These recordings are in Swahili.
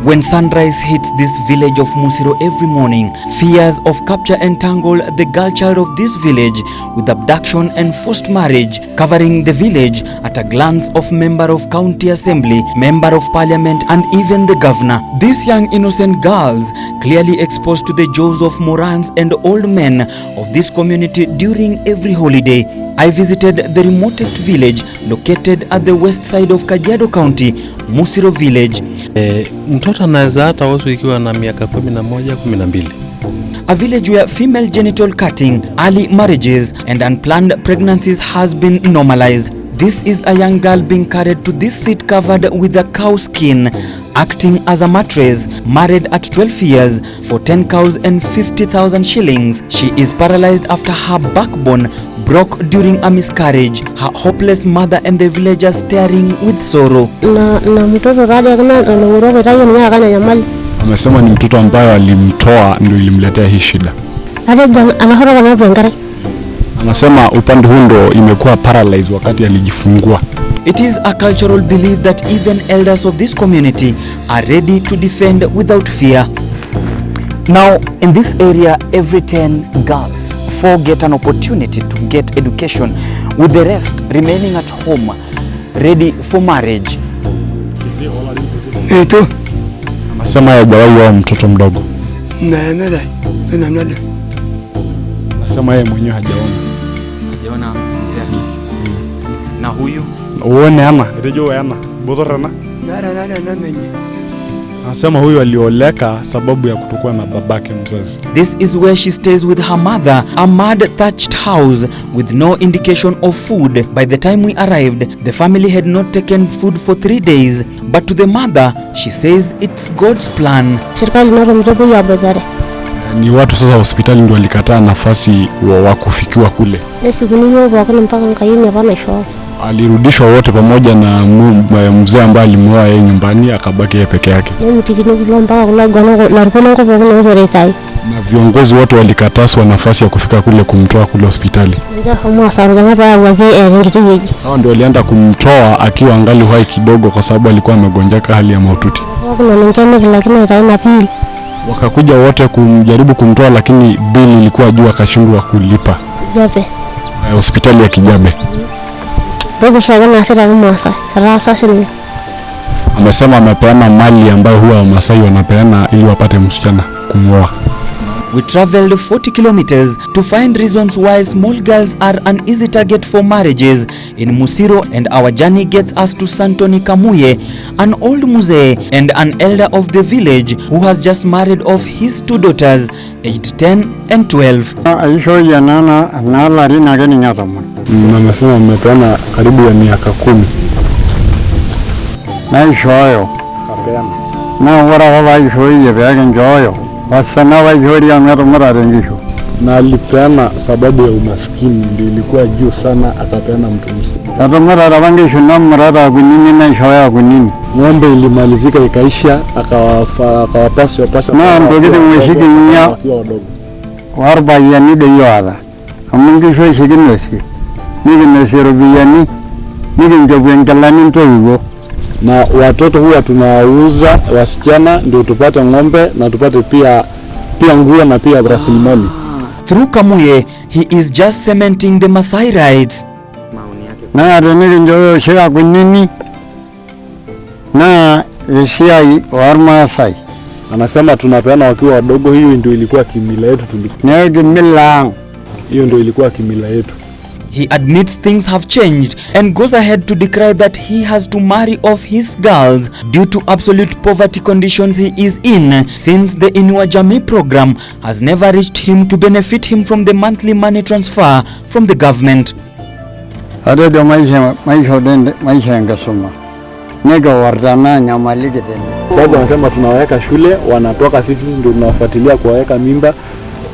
When sunrise hits this village of Musiro every morning, fears of capture entangle the girl child of this village with abduction and forced marriage, covering the village at a glance of member of county assembly, member of parliament and even the governor. These young innocent girls, clearly exposed to the jaws of morons and old men of this community during every holiday. I visited the remotest village located at the west side of Kajiado County, Musiro village. Mtoto anaweza hata wasu ikiwa na miaka 11, 12. A village where female genital cutting, early marriages and unplanned pregnancies has been normalized. This is a young girl being carried to this seat covered with a cow skin, acting as a mattress, married at 12 years for 10 cows and 50,000 shillings. She is paralyzed after her backbone broke during a miscarriage. Her hopeless mother and the villagers staring with sorrow. Amesema ni mtoto ambaye alimtoa ndio ilimletea hii shida. Anasema upande huu ndo imekuwa paralyzed wakati alijifungua. It is a cultural belief that even elders of this community are ready to defend without fear. Now, in this area, every 10 girls, 4 get an opportunity to get education, with the rest remaining at home, ready for marriage. Anasema hajawahi wa mtoto mdogo. Anasema yeye mwenyewe hajaona mzee. Na huyu uone ama rejo yana bodorana. Anasema huyu alioleka sababu ya kutokuwa na babake mzazi. This is where she stays with her mother, a mud thatched house with no indication of food. By the time we arrived, the family had not taken food for 3 days, but to the mother, she says it's God's plan. Ni watu sasa hospitali ndio walikataa nafasi wa kufikiwa kule. Alirudishwa wote pamoja na mzee ambaye alimwoa yeye nyumbani, akabaki yeye peke yake. Na viongozi wote walikataswa nafasi ya kufika kule kumtoa kule hospitali. Hao ndio walienda kumtoa akiwa angali hai kidogo kwa sababu alikuwa amegonjeka hali ya mahututi. Wakakuja wote kumjaribu kumtoa lakini bili ilikuwa juu, akashindwa kulipa. Hospitali ya Kijabe. Amesema amepeana mali ambayo huwa Maasai wanapeana ili wapate msichana kumwoa. We traveled 40 kilometers to find reasons why small girls are an easy target for marriages in Musiro, and our journey gets us to Santoni Kamuye, an old mzee and an elder of the village who has just married off his 2 daughters aged 10 and 12. Amesema amepeana karibu ya miaka 10. Naishoyo Kapeana. Na wala ishoyo yake njoyo. Basa na wajori amero mararengisho. Na alipeana sababu ya umaskini ndio ilikuwa juu sana, akapeana mtu mzima. Tato mararangisho na marara kunini na ishoyo kunini. Ng'ombe ilimalizika ikaisha, akawapaswa na ndogete mweshiki nya warba yani de yoada. Amungi sho shikinesi. Nikinesi robiyani. Nikinjobwengalani ntoigo. Na watoto huwa tunauza wasichana ndio tupate ng'ombe na tupate pia nguo na pia rasilimali. Through Kamuye, he is just cementing the Maasai rights. Na ateniri njoyo shia kunini na shia wa Maasai. Anasema tunapeana wakiwa wadogo, hiyo ndio ilikuwa kimila yetu. Hiyo ndio ilikuwa kimila yetu. He admits things have changed and goes ahead to decry that he has to marry off his girls due to absolute poverty conditions he is in, since the Inua Jamii program has never reached him to benefit him from the monthly money transfer from the government. Adedo maisha ngasoma. Nega wardana nyamalike tena. Sababu anasema tunawaweka shule, wanatoka sisi ndio tunawafuatilia kuwaweka mimba,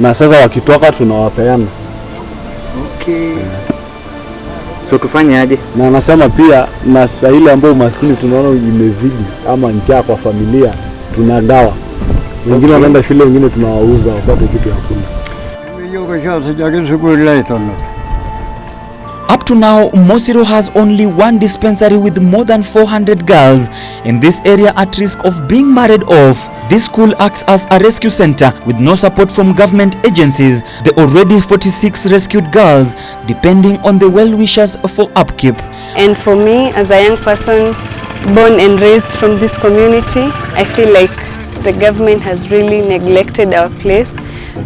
na sasa wakitoka tunawapeana. Okay. So tufanye aje? Na anasema pia na ile ambayo maskini tunaona imezidi ama njaa kwa familia tunagawa. Wengine wanaenda shule, wengine tunawauza wapate kitu ya kula. Up to now, Musiro has only one dispensary with more than 400 girls in this area at risk of being married off. This school acts as a rescue center with no support from government agencies. The already 46 rescued girls depending on the well-wishers for upkeep. And for me, as a young person born and raised from this community, I feel like the government has really neglected our place,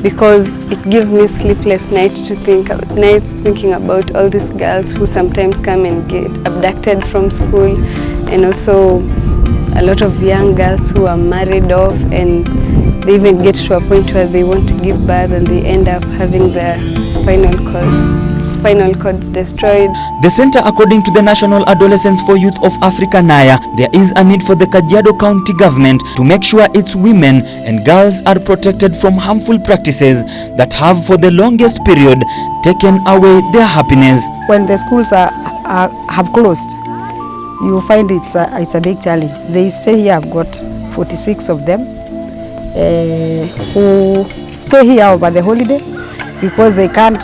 because it gives me sleepless nights thinking about all these girls who sometimes come and get abducted from school, and also a lot of young girls who are married off, and they even get to a point where they want to give birth and they end up having their spinal cords destroyed. The center, according to the National Adolescents for Youth of Africa (NAYA), there is a need for the Kajiado County government to make sure its women and girls are protected from harmful practices that have for the longest period taken away their happiness. When the schools have closed, you find it's a big challenge. They stay here. I've got 46 of them who stay here over the holiday because they can't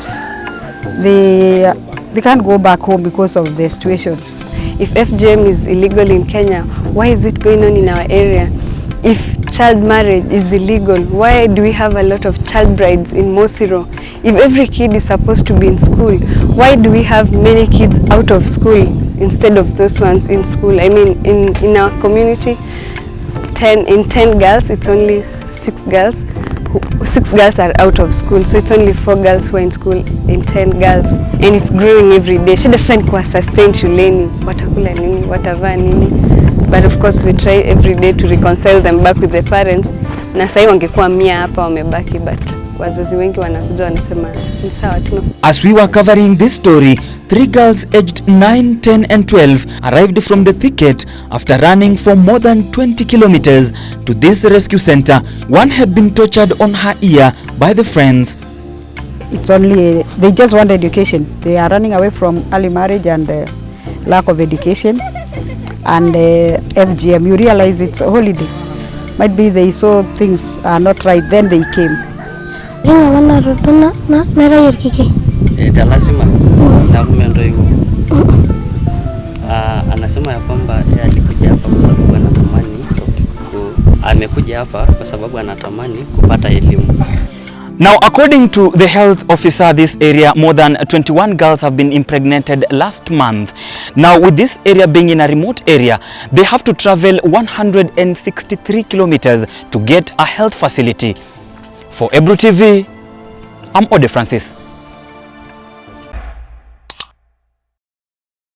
go back home because of the situations. If FGM is illegal in Kenya, why is it going on in our area? If child marriage is illegal, why do we have a lot of child brides in Musiro? If every kid is supposed to be in school, why do we have many kids out of school instead of those ones in school? I mean, in our community, 10 girls, it's only 6 girls. 6 girls are out of school, so it's only 4 girls who are in school in 10 girls, and it's growing every day. Shida sasa ni kwa sustain shuleni, watakula nini, watavaa nini, but of course we try every day to reconcile them back with the parents. Na sasa wangekuwa 100 hapa wamebaki, but wazazi wengi wanakuja wanasema ni sawa tu. As we were covering this story, 3 girls aged 9, 10 and 12 arrived from the thicket after running for more than 20 kilometers to this rescue center. One had been tortured on her ear by the friends. It's only, they just want education. They are running away from early marriage and lack of education. And FGM, you realize it's a holiday. Might be they saw things are not right, then they came. Anasema ya kwamba alikuja hapa kwa sababu anatamani amekuja hapa kwa sababu anatamani kupata elimu. Now, according to the health officer this area, more than 21 girls have been impregnated last month. Now, with this area being in a remote area, they have to travel 163 kilometers to get a health facility. For Ebru TV, I'm Ode Francis.